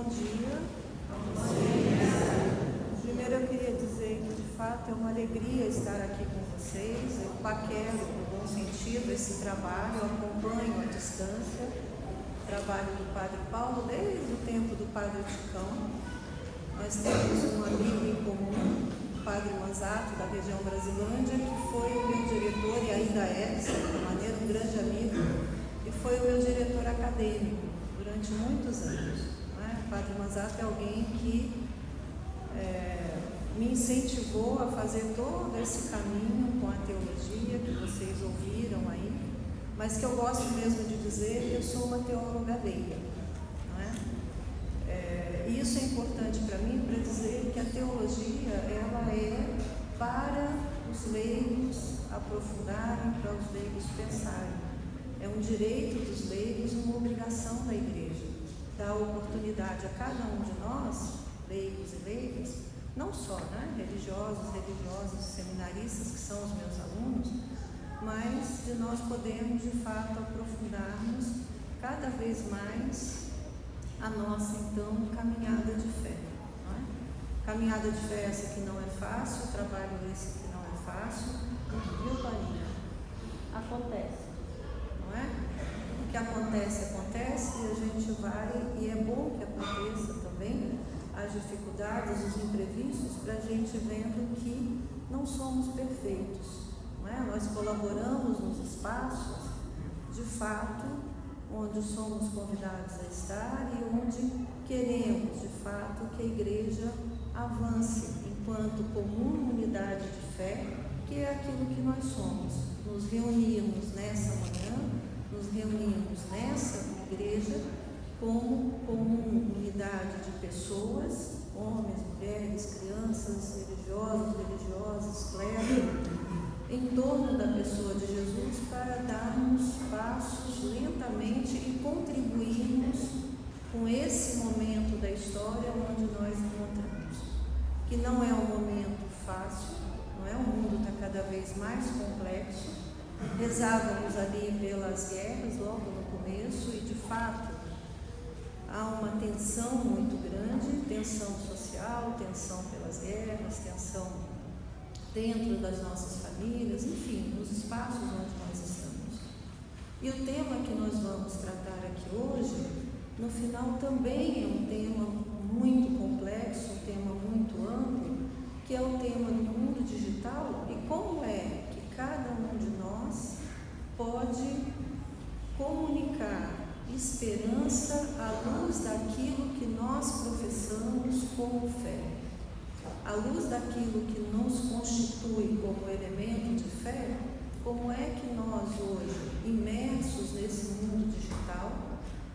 dia. Primeiro eu queria dizer que de fato é uma alegria estar aqui com vocês. Eu paquero, no bom sentido, esse trabalho, acompanho à distância o trabalho do Padre Paulo desde o tempo do Padre Ticão. Nós temos um amigo em comum, o Padre Manzato, da região Brasilândia, que foi o meu diretor e ainda é, de certa maneira, um grande amigo, e foi o meu diretor acadêmico durante muitos anos. O Padre Manzato é alguém que me incentivou a fazer todo esse caminho com a teologia que vocês ouviram aí, mas que eu gosto mesmo de dizer que eu sou uma teóloga leiga, não é? Isso é importante para mim para dizer que a teologia ela é para os leigos aprofundarem, para os leigos pensarem. É um direito dos leigos, uma obrigação da igreja, dar oportunidade a cada um de nós, leigos e leigas, não só religiosos, religiosas, seminaristas, que são os meus alunos, mas de nós podermos de fato aprofundarmos cada vez mais a nossa então caminhada de fé. Não é? Caminhada de fé essa que não é fácil, trabalho esse que não é fácil, viu, Paulinha? Acontece, não é? O que acontece, acontece e a gente vai, e é bom que aconteça também as dificuldades, os imprevistos, para a gente vendo que não somos perfeitos, não é? Nós colaboramos nos espaços, de fato, onde somos convidados a estar e onde queremos, de fato, que a igreja avance enquanto comum unidade de fé, que é aquilo que nós somos. Nos reunimos nessa manhã, nos reunimos nessa igreja como unidade de pessoas, homens, mulheres, crianças, religiosos, religiosas, clérigos, em torno da pessoa de Jesus, para darmos passos lentamente e contribuirmos com esse momento da história onde nós encontramos, que não é um momento fácil, não é? O mundo está cada vez mais complexo. Rezávamos ali pelas guerras logo no começo e de fato há uma tensão muito grande, tensão social, tensão pelas guerras, tensão dentro das nossas famílias, enfim, nos espaços onde nós estamos. E o tema que nós vamos tratar aqui hoje, no final, também é um tema muito complexo, um tema muito amplo, que é o tema do mundo digital e como é que cada um de nós pode comunicar esperança à luz daquilo que nós professamos como fé, à luz daquilo que nos constitui como elemento de fé. Como é que nós hoje, imersos nesse mundo digital,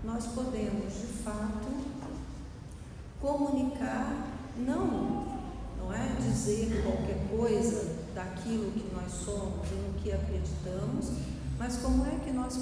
nós podemos de fato comunicar, não é dizer qualquer coisa daquilo que nós somos e no que acreditamos, mas como é que nós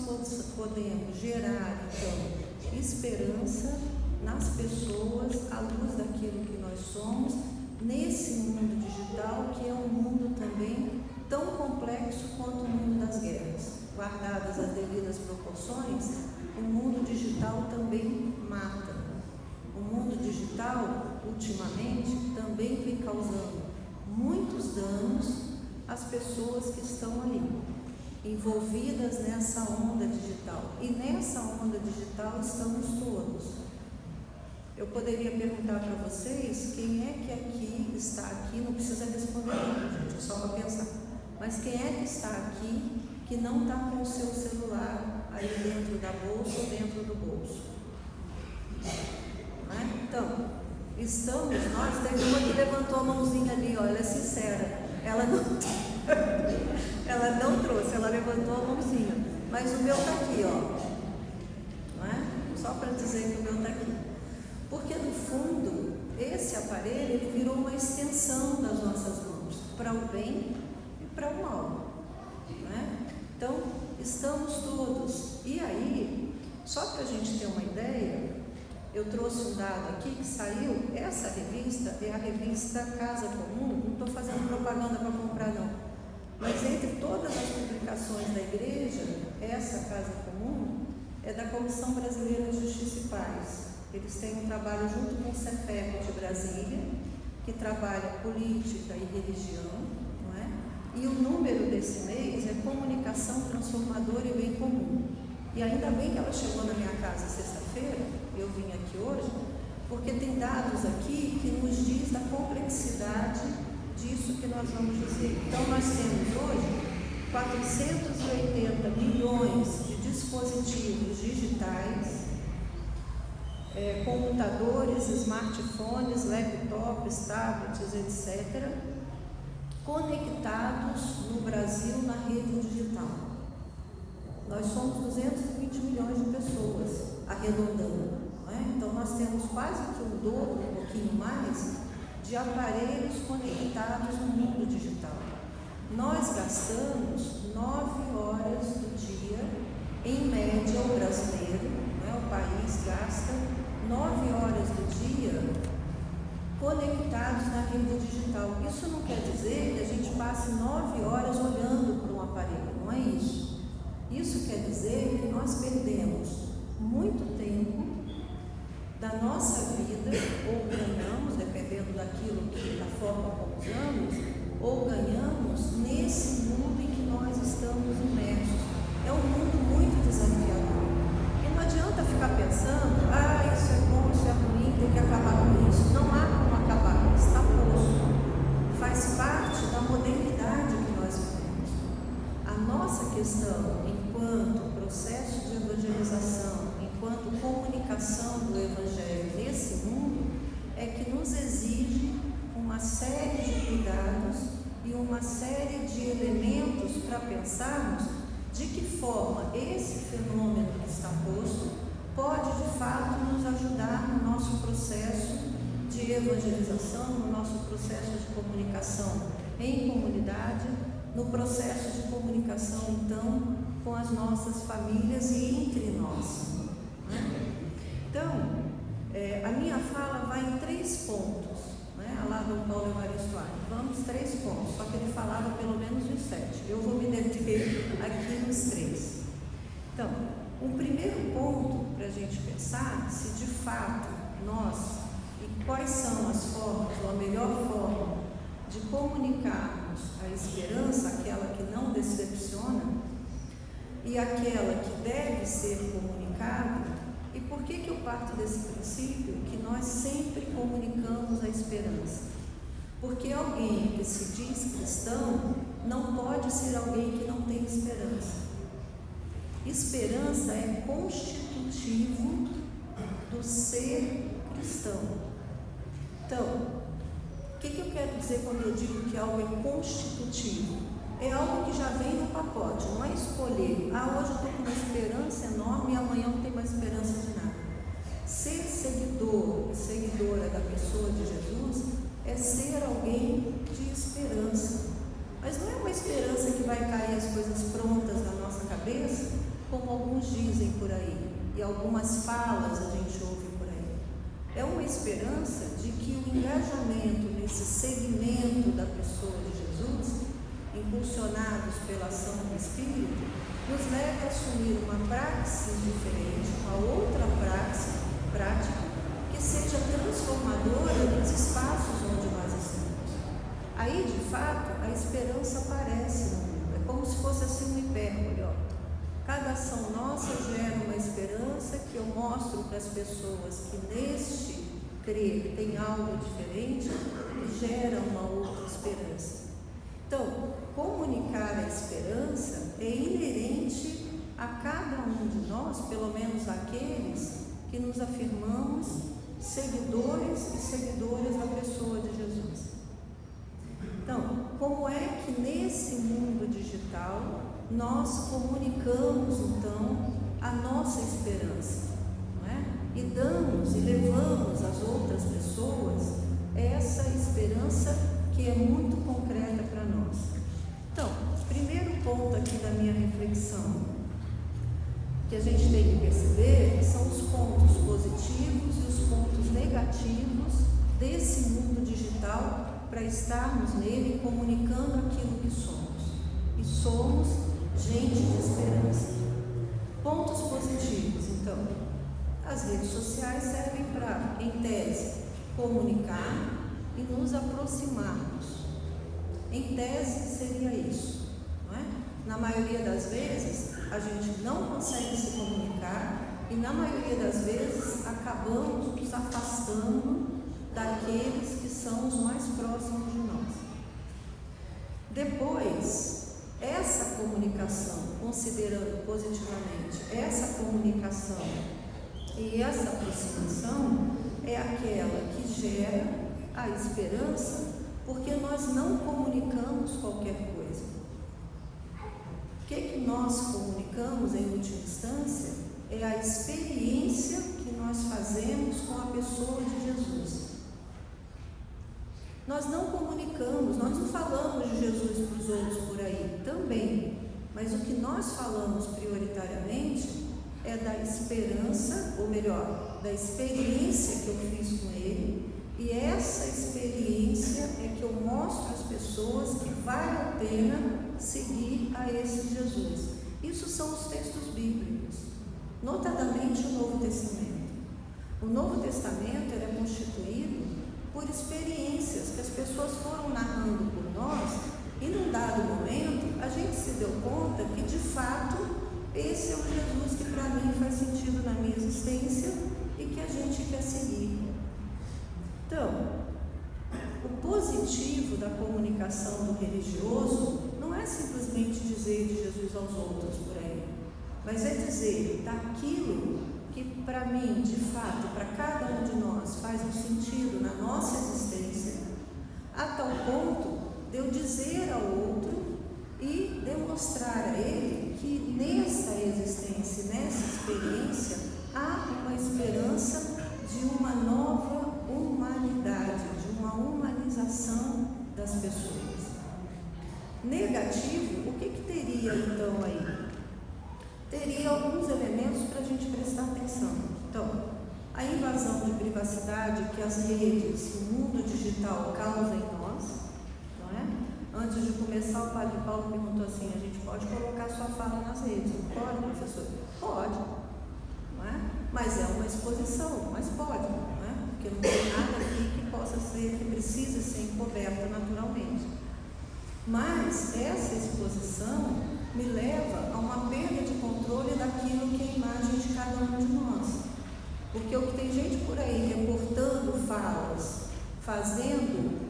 podemos gerar, então, esperança nas pessoas à luz daquilo que nós somos, nesse mundo digital, que é um mundo também tão complexo quanto o mundo das guerras. Guardadas as devidas proporções, o mundo digital também mata. O mundo digital, ultimamente, também vem causando muitos danos às pessoas que estão ali, envolvidas nessa onda digital. E nessa onda digital estamos todos. Eu poderia perguntar para vocês quem é que aqui está aqui, não precisa responder não, gente, é só para pensar. Mas quem é que está aqui que não está com o seu celular aí dentro da bolsa ou dentro do bolso? Não é? Então, estamos nós, teve uma que levantou a mãozinha ali, ó, ela é sincera, ela não trouxe, ela levantou a mãozinha, mas o meu está aqui, ó, não é? Só para dizer que o meu está aqui, porque no fundo, esse aparelho, ele virou uma extensão das nossas mãos, para o bem e para o mal, não é? Então, estamos todos, e aí, só para a gente ter uma ideia, eu trouxe um dado aqui que saiu, essa revista é a revista Casa Comum, não estou fazendo propaganda para comprar não, mas entre todas as publicações da igreja, essa Casa Comum é da Comissão Brasileira de Justiça e Paz, Eles têm um trabalho junto com o Cefep de Brasília, que trabalha política e religião, não é? E o número desse mês é comunicação transformadora e bem comum. E ainda bem que ela chegou na minha casa sexta-feira, eu vim aqui hoje, porque tem dados aqui que nos diz da complexidade disso que nós vamos dizer. Então nós temos hoje 480 milhões de dispositivos digitais, computadores, smartphones, laptops, tablets, etc., conectados no Brasil na rede digital. Nós somos 220 milhões de pessoas, arredondando, não é? Então nós temos quase que o dobro, um pouquinho mais, de aparelhos conectados no mundo digital. Nós gastamos 9 horas do dia, em média, o brasileiro, não é? O país gasta 9 horas do dia conectados na rede digital. Isso não quer dizer que a gente passe 9 horas olhando para um aparelho, não é isso. Isso quer dizer que nós perdemos muito tempo da nossa vida, ou ganhamos, dependendo da forma como usamos, ou ganhamos nesse mundo em que nós estamos imersos. É um mundo muito desafiador. E não adianta ficar pensando, isso é bom, isso é ruim, tem que acabar com isso. Não há como acabar, está posto. Faz parte da modernidade que nós vivemos. A nossa questão, enquanto processo de evangelização, enquanto comunicação do Evangelho nesse mundo, é que nos exige uma série de cuidados e uma série de elementos para pensarmos de que forma esse fenômeno que está posto pode de fato nos ajudar no nosso processo de evangelização, no nosso processo de comunicação em comunidade, no processo de comunicação então com as nossas famílias e entre nós, né? Então, a minha fala vai em 3 pontos, né? Lá do Paulo Evaristo Arnes, vamos 3 pontos, só que ele falava pelo menos uns 7. Eu vou me deter aqui nos 3. Então, o primeiro ponto para a gente pensar se de fato nós, e quais são as formas, ou a melhor forma de comunicarmos a esperança, aquela que não decepciona, e aquela que deve ser comunicada. E por que eu parto desse princípio que nós sempre comunicamos a esperança? Porque alguém que se diz cristão não pode ser alguém que não tem esperança. Esperança é constitutivo do ser cristão. Então, o que eu quero dizer quando eu digo que algo é constitutivo? É algo que já vem no pacote, não é escolher. Hoje eu estou com uma esperança enorme e amanhã não tenho mais esperança de nada. Ser seguidor e seguidora da pessoa de Jesus é ser alguém de esperança. Mas não é uma esperança que vai cair as coisas prontas na nossa cabeça, como alguns dizem por aí, e algumas falas a gente ouve por aí. É uma esperança de que o engajamento nesse segmento da pessoa de Jesus, impulsionados pela ação do Espírito, nos leva a assumir uma praxis diferente, uma outra prática, que seja transformadora nos espaços onde nós estamos. Aí, de fato, a esperança aparece no mundo. É como se fosse assim um hipérbole, ó. Cada ação nossa gera uma esperança que eu mostro para as pessoas que neste crer tem algo diferente e gera uma outra esperança. Então, comunicar a esperança é inerente a cada um de nós, pelo menos aqueles que nos afirmamos seguidores e seguidoras da pessoa de Jesus. Então, como é que nesse mundo digital nós comunicamos então a nossa esperança, não é? E damos e levamos às outras pessoas essa esperança que é muito concreta para nós. Então, primeiro ponto aqui da minha reflexão que a gente tem que perceber são os pontos positivos e os pontos negativos desse mundo digital para estarmos nele comunicando aquilo que somos. E somos gente de esperança. Pontos positivos, então. As redes sociais servem para, em tese, comunicar e nos aproximarmos. Em tese seria isso, não é? Na maioria das vezes a gente não consegue se comunicar e na maioria das vezes acabamos nos afastando daqueles que são os mais próximos de nós. Depois, essa comunicação, considerando positivamente, essa comunicação e essa aproximação é aquela que gera a esperança, porque nós não comunicamos qualquer coisa. O que nós comunicamos em última instância é a experiência que nós fazemos com a pessoa de Jesus. Nós não comunicamos, nós não falamos de Jesus para os outros por aí, também, mas o que nós falamos prioritariamente é da esperança, ou melhor, da experiência que eu fiz com Ele, e essa experiência é que eu mostro às pessoas que vale a pena seguir a esse Jesus. Isso são os textos bíblicos, notadamente o Novo Testamento. O Novo Testamento é constituído por experiências que as pessoas foram narrando por nós, e num dado momento a gente se deu conta que de fato esse é o Jesus que para mim faz sentido na minha existência e que a gente quer seguir. Então, o positivo da comunicação do religioso não é simplesmente dizer de Jesus aos outros por aí, mas é dizer daquilo que para mim, de fato, para cada um de nós faz um sentido na nossa existência, a tal ponto de eu dizer ao outro e demonstrar a ele que nessa existência, nessa experiência, há uma esperança de uma nova humanidade, de uma humanização das pessoas. Negativo, o que teria então aí? Teria alguns elementos para a gente prestar atenção. Então, a invasão de privacidade que as redes, o mundo digital causam em nós, não é? Antes de começar, o Padre Paulo perguntou assim: a gente pode colocar sua fala nas redes? Não pode, professor? Pode, não é? Mas é uma exposição, mas pode, não é? Porque não tem nada aqui que possa ser, que precisa ser encoberta naturalmente. Mas essa exposição me leva a uma perda de controle daquilo que é a imagem de cada um de nós. Porque o que tem gente por aí reportando falas, fazendo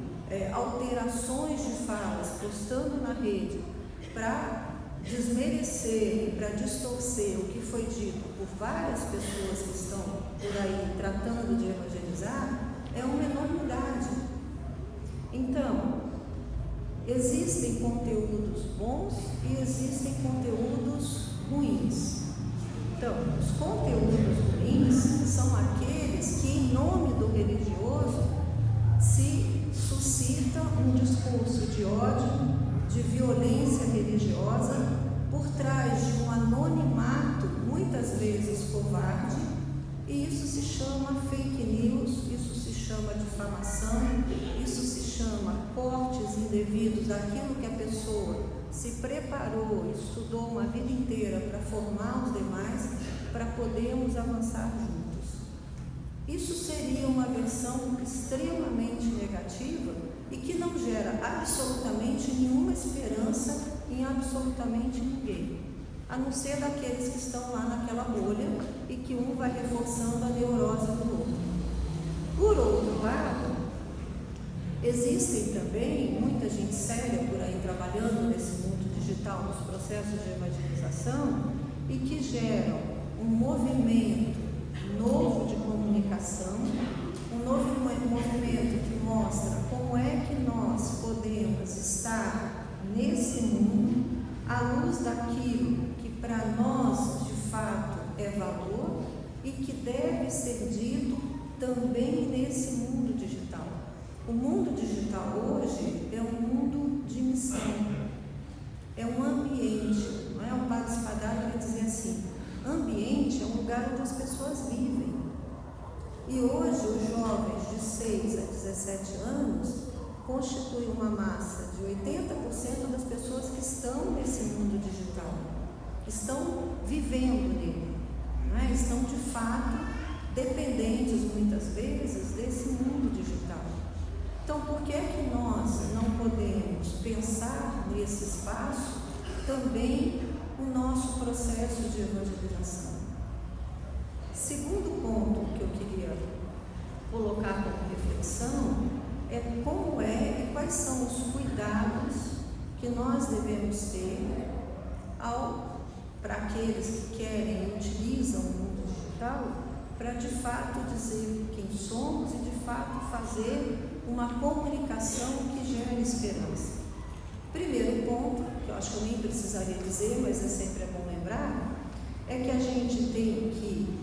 alterações de falas, postando na rede para desmerecer e para distorcer o que foi dito por várias pessoas que estão por aí tratando de evangelizar, é uma enormidade. Então, existem conteúdos bons e existem conteúdos ruins. Então, os conteúdos ruins são aqueles que, em nome do religioso, se suscita um discurso de ódio, de violência religiosa, por trás de um anonimato, muitas vezes covarde, e isso se chama fake news, isso se chama difamação, isso se chama cortes indevidos daquilo que a pessoa se preparou, estudou uma vida inteira para formar os demais, para podermos avançar juntos. Isso seria uma versão extremamente negativa e que não gera absolutamente nenhuma esperança em absolutamente ninguém, a não ser daqueles que estão lá naquela bolha e que um vai reforçando a neurose do outro. Por outro lado, existem também muita gente séria por aí trabalhando nesse mundo digital, nos processos de evangelização, e que geram um movimento novo de comunicação, um novo movimento que mostra como é que nós podemos estar nesse mundo à luz daquilo que para nós de fato é valor e que deve ser dito também nesse mundo digital. O mundo digital hoje é um mundo de missão, é um ambiente, não é? Um padre Spadaro vai dizer assim: ambiente é um lugar onde as pessoas vivem. E hoje os jovens de 6 a 17 anos constituem uma massa de 80% das pessoas que estão nesse mundo digital, estão vivendo nele, não é? Estão de fato dependentes muitas vezes desse mundo digital. Então, por que é que nós não podemos pensar nesse espaço também o nosso processo de evangelização? Segundo ponto que eu queria colocar como reflexão é como é e quais são os cuidados que nós devemos ter para aqueles que querem e utilizam o mundo digital para de fato dizer quem somos e de fato fazer uma comunicação que gere esperança. Primeiro ponto, que eu acho que eu nem precisaria dizer, mas sempre é bom lembrar, é que a gente tem que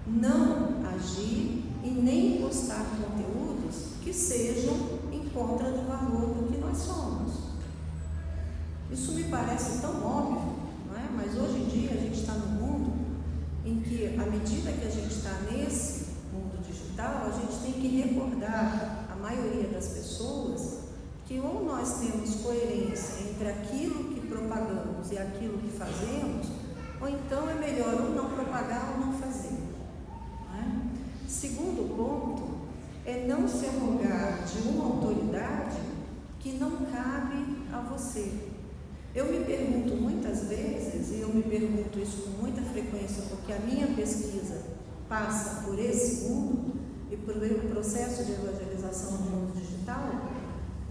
não agir e nem postar conteúdos que sejam em contra do valor do que nós somos. Isso me parece tão óbvio, não é? Mas hoje em dia a gente está num mundo em que, à medida que a gente está nesse mundo digital, a gente tem que recordar a maioria das pessoas que ou nós temos coerência entre aquilo que propagamos e aquilo que fazemos, ou então é melhor ou não propagar ou não fazer. Não é? Segundo ponto é não se arrogar de uma autoridade que não cabe a você. Eu me pergunto muitas vezes, e eu me pergunto isso com muita frequência, porque a minha pesquisa passa por esse mundo e por o processo de evangelização no mundo digital.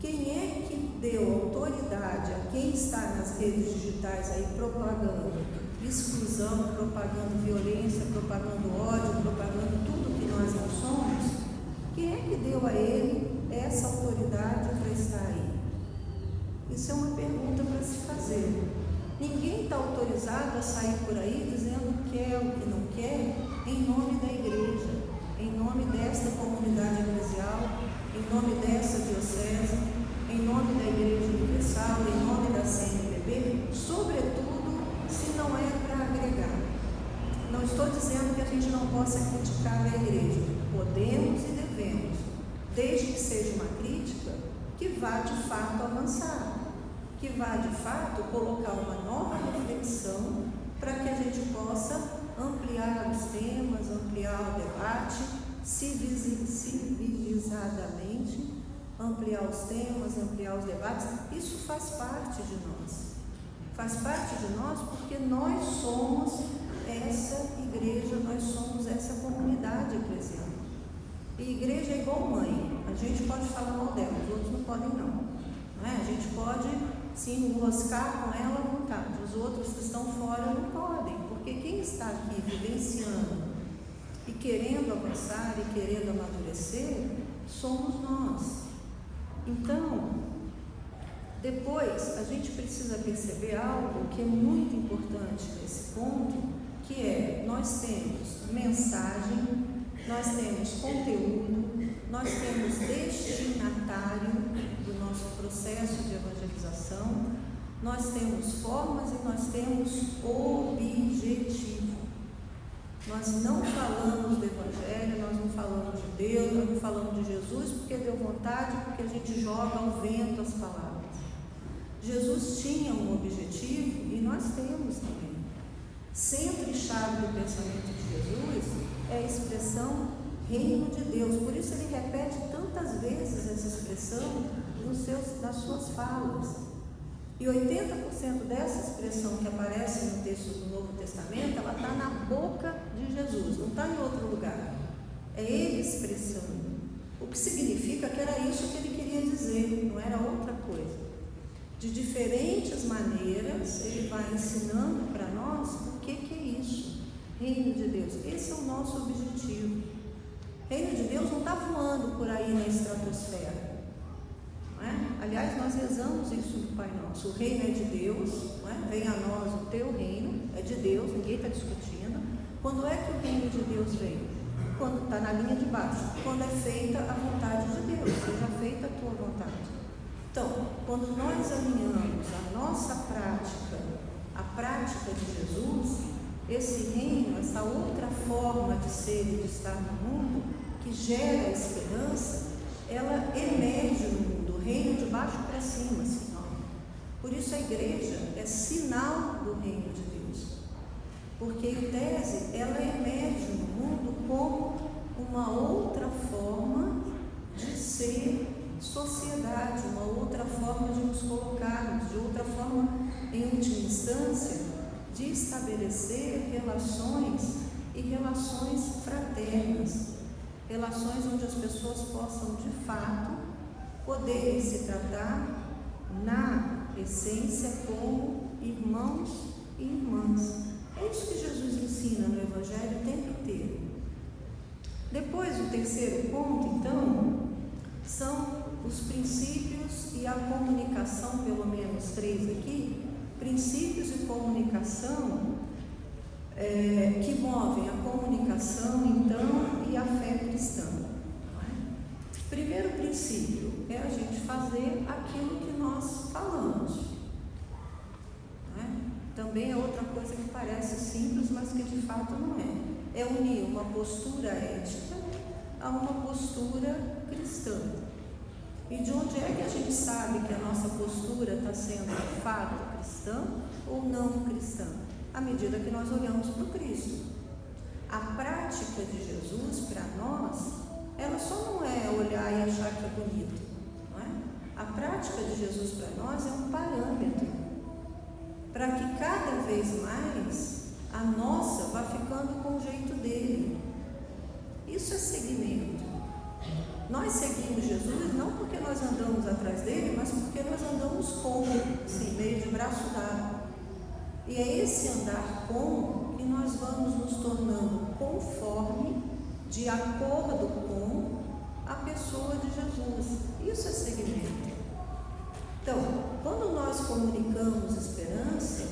Quem é que deu autoridade a quem está nas redes digitais aí propagando exclusão, propagando violência, propagando ódio, propagando tudo que nós não somos? Quem é que deu a ele essa autoridade para estar aí? Isso é uma pergunta para se fazer. Ninguém está autorizado a sair por aí dizendo o que quer, o que não quer, em nome da igreja, em nome desta comunidade eclesial, em nome dessa diocese, em nome da Igreja Universal, em nome da CNBB, sobretudo se não é para agregar. Não estou dizendo que a gente não possa criticar a igreja. Podemos e devemos, desde que seja uma crítica que vá de fato avançar, que vá de fato colocar uma nova reflexão para que a gente possa ampliar os temas, ampliar o debate, civilizadamente, ampliar os temas, ampliar os debates. Isso faz parte de nós. Faz parte de nós porque nós somos essa igreja, nós somos essa comunidade eclesial. E igreja é igual mãe. A gente pode falar mal dela, os outros não podem não é? A gente pode se enroscar com ela à vontade, os outros que estão fora não podem, porque quem está aqui vivenciando e querendo avançar e querendo amadurecer, somos nós. Então, depois a gente precisa perceber algo que é muito importante nesse ponto, que é, nós temos mensagem, nós temos conteúdo, nós temos destinatário do nosso processo de evangelização, nós temos formas e nós temos objetivo. Nós não falamos do Evangelho, nós não falamos de Deus, nós não falamos de Jesus porque deu vontade, porque a gente joga ao vento as palavras. Jesus tinha um objetivo e nós temos também. Centro e chave do pensamento de Jesus é a expressão Reino de Deus. Por isso ele repete tantas vezes essa expressão nas suas falas. E 80% dessa expressão que aparece no texto do Novo Testamento, ela está na boca de Jesus, não está em outro lugar. É ele expressando. O que significa que era isso que ele queria dizer, não era outra coisa. De diferentes maneiras, ele vai ensinando para nós o que é isso. Reino de Deus. Esse é o nosso objetivo. Reino de Deus não está voando por aí na estratosfera. Não é? Aliás, nós rezamos isso no Pai Nosso. O reino é de Deus, não é? Venha a nós o teu reino, é de Deus, ninguém está discutindo. Quando é que o reino de Deus vem? Quando está na linha de baixo, quando é feita a vontade de Deus, seja feita a tua vontade. Então, quando nós alinhamos a nossa prática, a prática de Jesus, esse reino, essa outra forma de ser e de estar no mundo, que gera esperança, ela emerge no mundo, o reino de baixo para cima, assim, ó. Por isso a igreja é sinal do reino de Deus, porque em tese ela emerge no mundo como uma outra forma de ser sociedade, uma outra forma de nos colocarmos, de outra forma, em última instância, de estabelecer relações e relações fraternas, relações onde as pessoas possam, de fato, poder se tratar na essência como irmãos e irmãs. É isso que Jesus ensina no Evangelho o tempo inteiro. Depois, o terceiro ponto, então, são os princípios e a comunicação, pelo menos 3 aqui, princípios e comunicação que movem a comunicação, então, e a fé cristã. Primeiro princípio é a gente fazer aquilo que nós falamos. Também é outra coisa que parece simples, mas que de fato não é. É unir uma postura ética a uma postura cristã. E de onde é que a gente sabe que a nossa postura está sendo de fato cristã ou não cristã? À medida que nós olhamos para o Cristo. A prática de Jesus para nós, ela só não é olhar e achar que é bonito, não é? A prática de Jesus para nós é um parâmetro para que cada vez mais a nossa vá ficando com o jeito dele. Isso é seguimento. Nós seguimos Jesus não porque nós andamos atrás dele, mas porque nós andamos com, assim, meio de braço dado. E é esse andar com que nós vamos nos tornando conforme, de acordo com a pessoa de Jesus. Isso é seguimento. Então, quando nós comunicamos esperança,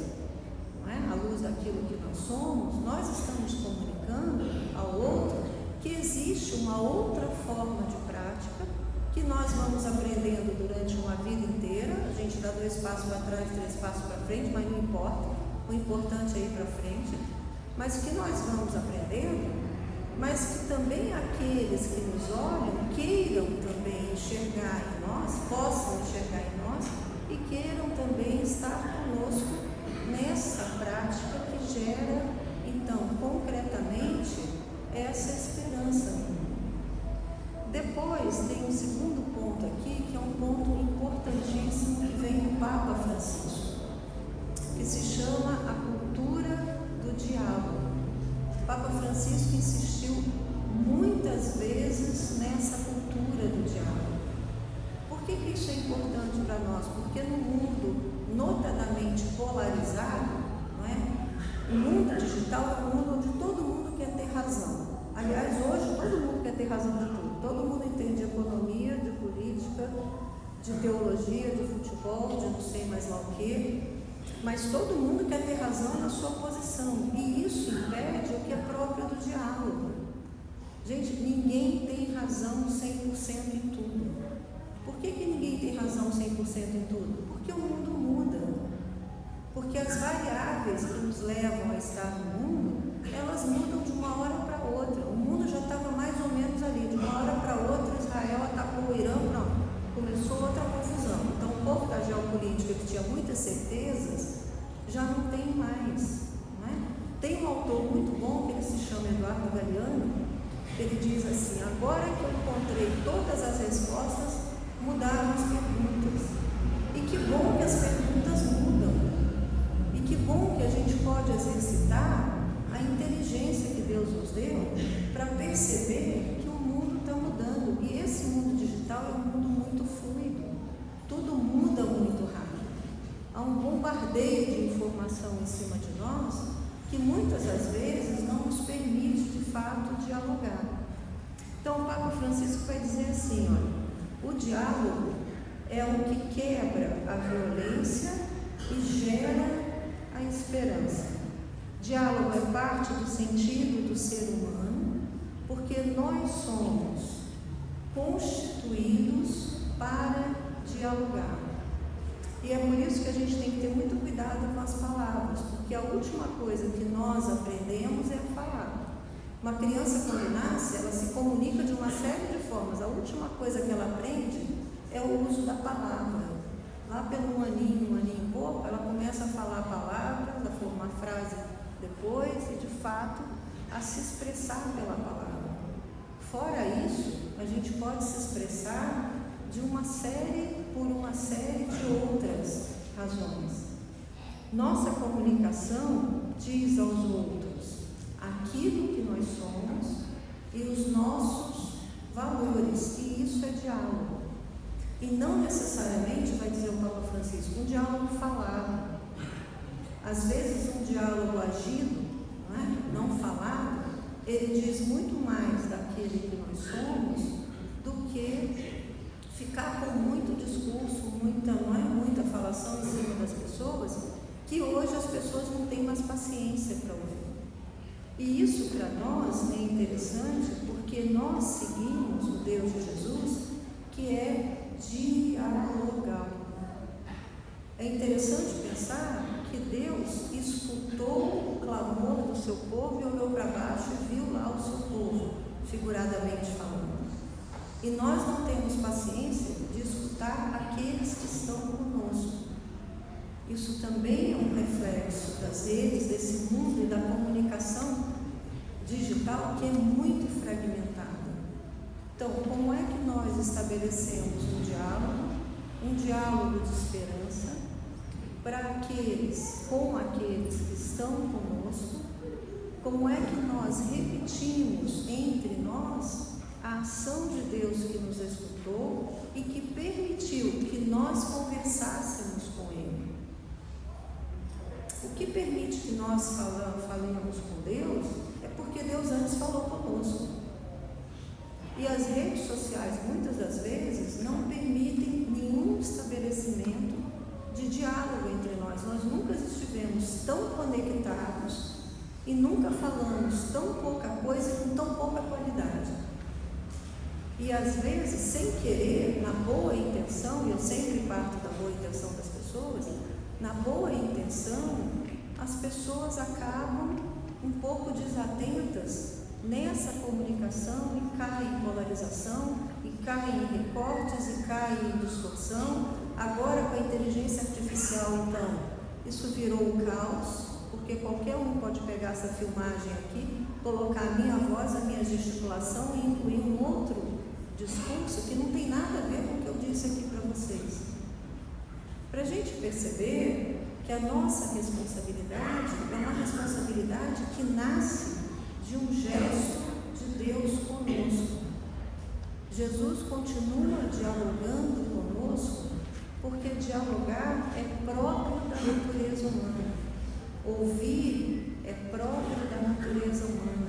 não é? À luz daquilo que nós somos, nós estamos comunicando ao outro que existe uma outra forma de prática que nós vamos aprendendo durante uma vida inteira. A gente dá 2 passos para trás, 3 passos para frente, mas não importa. O importante é ir para frente. Mas que nós vamos aprendendo, mas que também aqueles que nos olham queiram também enxergar em nós, possam enxergar em nós e queiram também estar conosco nessa prática que gera, então, concretamente, essa esperança. Depois tem um segundo ponto aqui, que é um ponto importantíssimo que vem do Papa Francisco, que se chama a cultura do diálogo. O Papa Francisco insistiu muitas vezes nessa cultura do diálogo. Por que isso é importante para nós? Porque no mundo notadamente polarizado, não é? O mundo digital é um mundo onde todo mundo quer ter razão. Aliás, hoje todo mundo quer ter razão de tudo. Todo mundo entende de economia, de política, de teologia, de futebol, de não sei mais lá o quê. Mas todo mundo quer ter razão na sua posição. E isso impede o que é próprio do diálogo. Gente, ninguém tem razão 100% em tudo. Por que ninguém tem razão 100% em tudo? Porque o mundo muda. Porque as variáveis que nos levam a estar no mundo, elas mudam de uma hora para outra. O mundo já estava mais ou menos ali. De uma hora para outra, Israel atacou o Irã, não. Começou outra confusão. Então, o povo da geopolítica, que tinha muitas certezas, já não tem mais. Não é? Tem um autor muito bom, que ele se chama Eduardo Galeano, que ele diz assim: agora que eu encontrei todas as respostas, mudaram as perguntas. E que bom que as perguntas mudam. E que bom que a gente pode exercitar a inteligência que Deus nos deu para perceber que o mundo está mudando. E esse mundo digital é um mundo muito fluido. Tudo muda muito rápido. Há um bombardeio de informação em cima de nós que muitas das vezes não nos permite, de fato, dialogar. Então, o Papa Francisco vai dizer assim, olha, o diálogo é o que quebra a violência e gera a esperança. Diálogo é parte do sentido do ser humano, porque nós somos constituídos para dialogar. E é por isso que a gente tem que ter muito cuidado com as palavras, porque a última coisa que nós aprendemos é a falar. Uma criança, quando nasce, ela se comunica de uma série de formas. A última coisa que ela aprende é o uso da palavra. Lá pelo um aninho e pouco, ela começa a falar palavras, a formar frase depois e, de fato, a se expressar pela palavra. Fora isso, a gente pode se expressar por uma série de outras razões. Nossa comunicação diz aos outros aquilo que nós somos e os nossos valores, e isso é diálogo. E não necessariamente, vai dizer o Papa Francisco, um diálogo falado. Às vezes um diálogo agido, não falado, ele diz muito mais daquele que nós somos do que ficar com muito discurso, muita falação em cima das pessoas, que hoje as pessoas não têm mais paciência para ouvir. E isso para nós é interessante porque nós seguimos o Deus de Jesus, que é dialogal. É interessante pensar que Deus escutou o clamor do seu povo e olhou para baixo e viu lá o seu povo, figuradamente falando. E nós não temos paciência de escutar aqueles que estão conosco. Isso também é um reflexo das redes, desse mundo e da comunicação digital que é muito fragmentada. Então, como é que nós estabelecemos um diálogo de esperança com aqueles que estão conosco? Como é que nós repetimos entre nós a ação de Deus que nos escutou e que permitiu que nós conversássemos com Ele? O que permite que nós falemos com Deus é porque Deus antes falou conosco. E as redes sociais, muitas das vezes, não permitem nenhum estabelecimento de diálogo entre nós. Nós nunca estivemos tão conectados e nunca falamos tão pouca coisa e com tão pouca qualidade. E às vezes, sem querer, na boa intenção, e eu sempre parto da boa intenção das pessoas, na boa intenção, as pessoas acabam um pouco desatentas nessa comunicação e caem em polarização, e caem em recortes, e caem em distorção. Agora, com a inteligência artificial, então, isso virou um caos, porque qualquer um pode pegar essa filmagem aqui, colocar a minha voz, a minha gesticulação e incluir um outro discurso que não tem nada a ver com o que eu disse aqui para vocês. Para a gente perceber que a nossa responsabilidade é uma responsabilidade que nasce de um gesto de Deus conosco. Jesus continua dialogando conosco porque dialogar é próprio da natureza humana. Ouvir é próprio da natureza humana.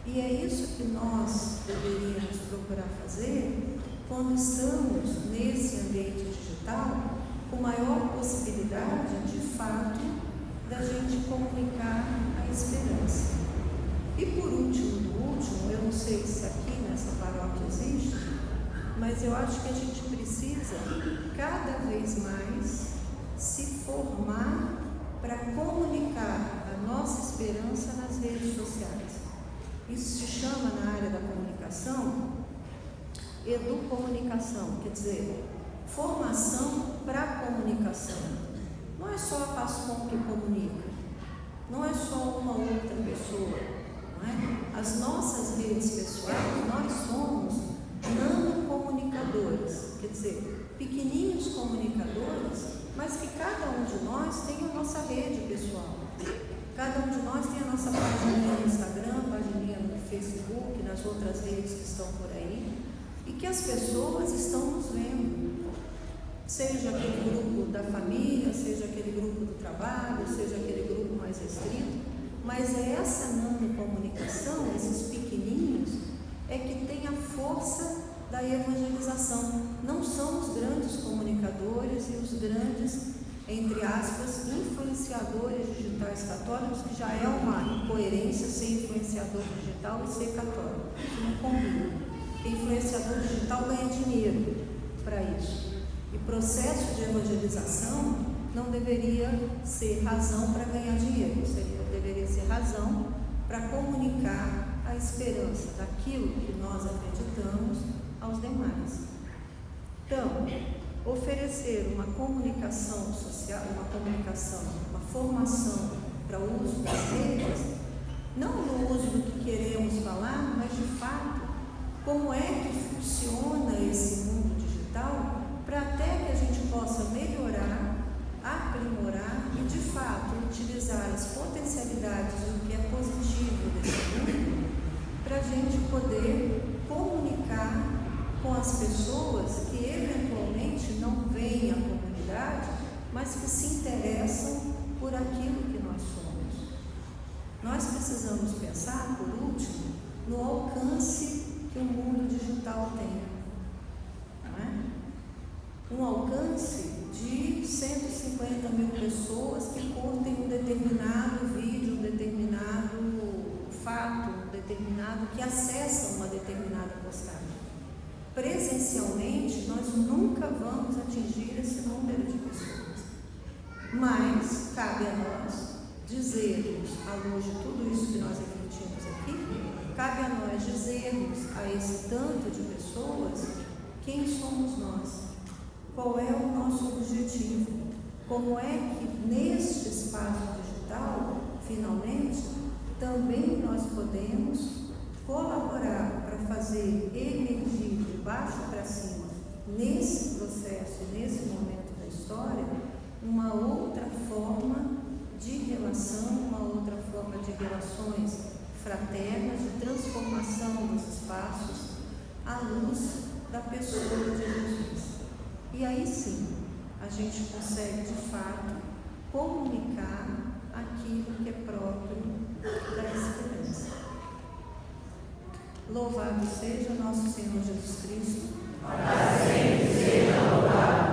E é isso que nós deveríamos procurar fazer quando estamos nesse ambiente digital, com maior possibilidade, de fato, da gente comunicar a esperança. E por último, eu não sei se aqui nessa paróquia existe, mas eu acho que a gente precisa cada vez mais se formar para comunicar a nossa esperança nas redes sociais. Isso se chama, na área da comunicação, educomunicação, quer dizer, formação para a comunicação. Não é só a Pascom que comunica, não é só uma outra pessoa, não é? As nossas redes pessoais, nós somos nanocomunicadores, quer dizer, pequenininhos comunicadores, mas que cada um de nós tem a nossa rede pessoal. Cada um de nós tem a nossa página no Instagram, página no Facebook, nas outras redes que estão por aí, e que as pessoas estão nos vendo. Seja aquele grupo da família, seja aquele grupo do trabalho, seja aquele grupo mais restrito, mas é essa nanocomunicação, esses pequenininhos, é que tem a força da evangelização. Não são os grandes comunicadores e os grandes, entre aspas, influenciadores digitais católicos, que já é uma incoerência ser influenciador digital e ser católico. Isso não combina. Porque influenciador digital ganha dinheiro para isso. E processo de evangelização não deveria ser razão para ganhar dinheiro, deveria ser razão para comunicar a esperança daquilo que nós acreditamos aos demais. Então, oferecer uma comunicação social, uma formação para o uso das redes, não no uso do que queremos falar, mas de fato como é que funciona esse mundo digital, para até que a gente possa melhorar, aprimorar e, de fato, utilizar as potencialidades do que é positivo desse mundo, para a gente poder comunicar com as pessoas que eventualmente não veem a comunidade, mas que se interessam por aquilo que nós somos. Nós precisamos pensar, por último, no alcance que o mundo digital tem. Não é? Um alcance de 150 mil pessoas que curtem um determinado vídeo, um determinado fato, um determinado, que acessam uma determinada postagem. Presencialmente, nós nunca vamos atingir esse número de pessoas. Mas cabe a nós dizermos, à luz de tudo isso que nós refletimos aqui, cabe a nós dizermos a esse tanto de pessoas quem somos nós, qual é o nosso objetivo, como é que neste espaço digital, finalmente, também nós podemos colaborar para fazer emergir de baixo para cima, nesse processo e nesse momento da história, uma outra forma de relação, uma outra forma de relações fraternas, de transformação dos espaços à luz da pessoa de Jesus. E aí sim, a gente consegue de fato comunicar aquilo que é próprio da esperança. Louvado seja nosso Senhor Jesus Cristo. Para sempre seja louvado.